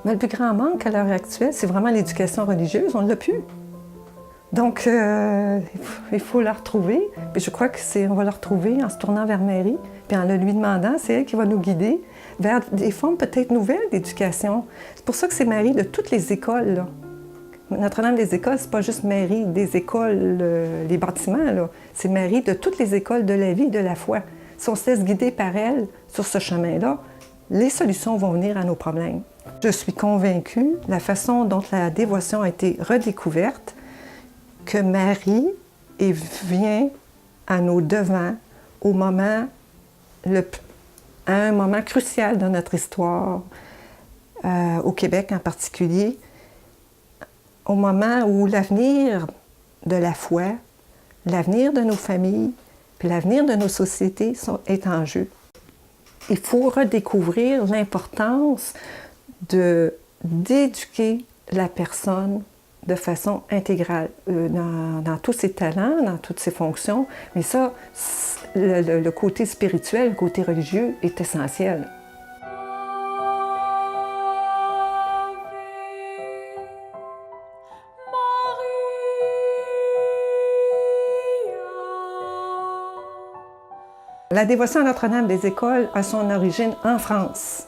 Mais le plus grand manque à l'heure actuelle, c'est vraiment l'éducation religieuse. On ne l'a plus. Donc, il faut la retrouver. Puis je crois qu'on va la retrouver en se tournant vers Marie, puis en le lui demandant, c'est elle qui va nous guider vers des formes peut-être nouvelles d'éducation. C'est pour ça que c'est Marie de toutes les écoles, là. Notre-Dame des écoles, c'est pas juste Marie des écoles, les bâtiments, là. C'est Marie de toutes les écoles de la vie et de la foi. Si on se laisse guider par elle sur ce chemin-là, les solutions vont venir à nos problèmes. Je suis convaincue, la façon dont la dévotion a été redécouverte, que Marie vient à nos devants à un moment crucial de notre histoire, au Québec en particulier, au moment où l'avenir de la foi, l'avenir de nos familles, puis l'avenir de nos sociétés est en jeu. Il faut redécouvrir l'importance d'éduquer la personne de façon intégrale, dans tous ses talents, dans toutes ses fonctions. Mais ça, le côté spirituel, le côté religieux est essentiel. La dévotion à Notre-Dame des écoles a son origine en France,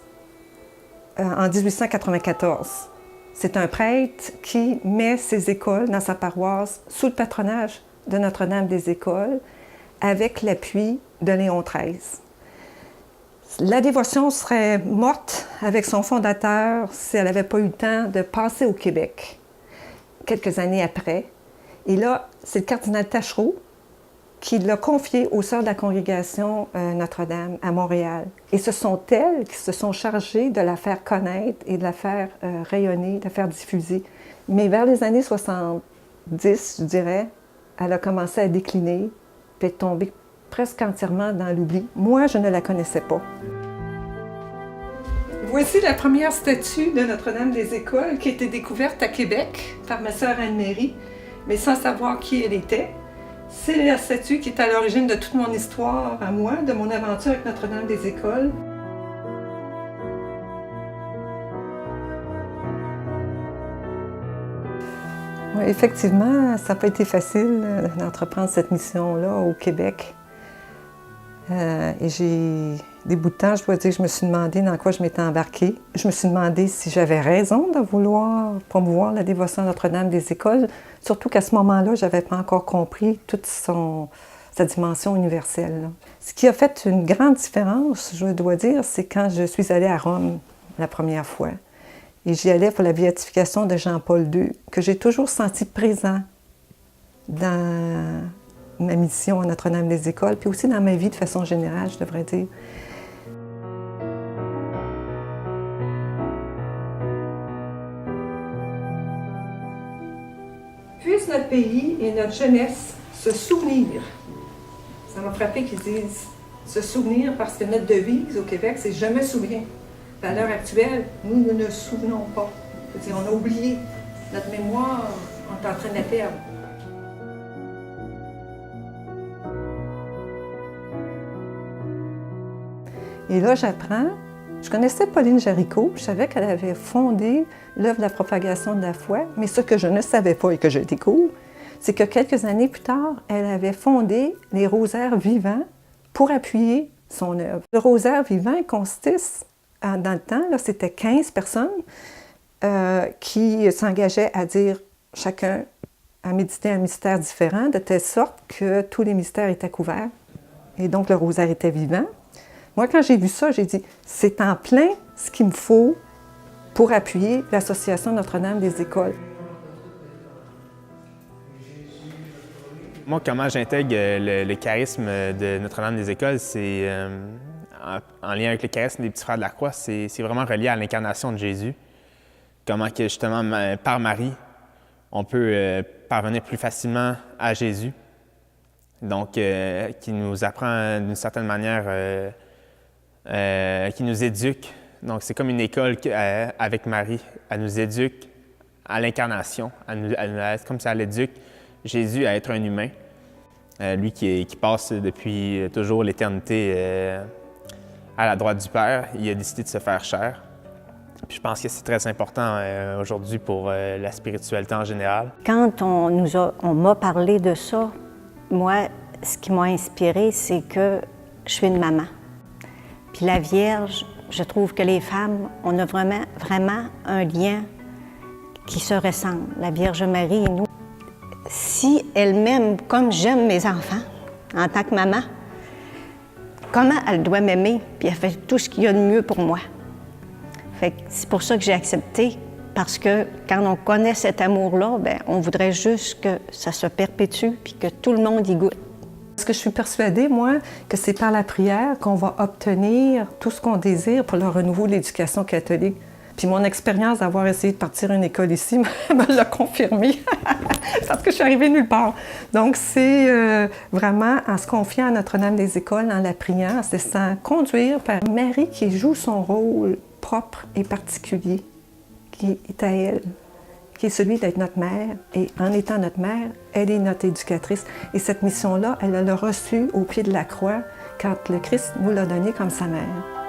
en 1894. C'est un prêtre qui met ses écoles dans sa paroisse sous le patronage de Notre-Dame des écoles, avec l'appui de Léon XIII. La dévotion serait morte avec son fondateur si elle n'avait pas eu le temps de passer au Québec, quelques années après. Et là, c'est le cardinal Taschereau qui l'a confié aux sœurs de la congrégation Notre-Dame à Montréal. Et ce sont elles qui se sont chargées de la faire connaître et de la faire rayonner, de la faire diffuser. Mais vers les années 70, je dirais, elle a commencé à décliner, puis est tombée presque entièrement dans l'oubli. Moi, je ne la connaissais pas. Voici la première statue de Notre-Dame des écoles qui a été découverte à Québec par ma sœur Anne-Marie, mais sans savoir qui elle était. C'est la statue qui est à l'origine de toute mon histoire à moi, de mon aventure avec Notre-Dame des écoles. Oui, effectivement, ça n'a pas été facile d'entreprendre cette mission-là au Québec. Et j'ai des bouts de temps, je dois dire, je me suis demandé dans quoi je m'étais embarquée. Je me suis demandé si j'avais raison de vouloir promouvoir la dévotion à Notre-Dame des écoles, surtout qu'à ce moment-là, je n'avais pas encore compris toute sa dimension universelle, là. Ce qui a fait une grande différence, je dois dire, c'est quand je suis allée à Rome la première fois. Et j'y allais pour la béatification de Jean-Paul II, que j'ai toujours senti présent dans ma mission à Notre-Dame des écoles, puis aussi dans ma vie de façon générale, je devrais dire. Puisse notre pays et notre jeunesse se souvenir. Ça m'a frappé qu'ils disent se souvenir parce que notre devise au Québec, c'est « Je me souviens ». À l'heure actuelle, nous ne nous souvenons pas. C'est-à-dire, on a oublié. Notre mémoire, on est en train de la perdre. Et là, j'apprends. Je connaissais Pauline Jaricot, je savais qu'elle avait fondé l'œuvre de la propagation de la foi, mais ce que je ne savais pas et que je découvre, c'est que quelques années plus tard, elle avait fondé les rosaires vivants pour appuyer son œuvre. Le rosaire vivant consiste, dans le temps, c'était 15 personnes qui s'engageaient à dire chacun, à méditer un mystère différent, de telle sorte que tous les mystères étaient couverts. Et donc, le rosaire était vivant. Moi, quand j'ai vu ça, j'ai dit, c'est en plein ce qu'il me faut pour appuyer l'Association Notre-Dame des écoles. Moi, comment j'intègre le charisme de Notre-Dame des écoles, c'est en lien avec le charisme des Petits Frères de la Croix, c'est vraiment relié à l'incarnation de Jésus. Comment que justement, par Marie, on peut parvenir plus facilement à Jésus. Donc, qui nous apprend d'une certaine manière, qui nous éduque. Donc, c'est comme une école avec Marie. Elle nous éduque à l'incarnation. Comme ça, elle éduque Jésus à être un humain. Lui qui passe depuis toujours l'éternité à la droite du Père, il a décidé de se faire chair Puis je pense que c'est très important aujourd'hui pour la spiritualité en général. Quand on m'a parlé de ça, moi, ce qui m'a inspirée, c'est que je suis une maman. Puis la Vierge, je trouve que les femmes, on a vraiment un lien qui se ressemble, la Vierge Marie et nous. Si elle m'aime comme j'aime mes enfants, en tant que maman, comment elle doit m'aimer? Puis elle fait tout ce qu'il y a de mieux pour moi. Fait que c'est pour ça que j'ai accepté, parce que quand on connaît cet amour-là, bien, on voudrait juste que ça se perpétue puis que tout le monde y goûte. Parce que je suis persuadée, moi, que c'est par la prière qu'on va obtenir tout ce qu'on désire pour le renouveau de l'éducation catholique. Puis mon expérience d'avoir essayé de partir une école ici me l'a confirmé, parce que je suis arrivée nulle part. Donc c'est vraiment en se confiant à Notre-Dame des Écoles, en la priant, c'est sans conduire par Marie qui joue son rôle propre et particulier, qui est à elle, qui est celui d'être notre mère. Et en étant notre mère, elle est notre éducatrice. Et cette mission-là, elle l'a reçue au pied de la croix quand le Christ nous l'a donnée comme sa mère.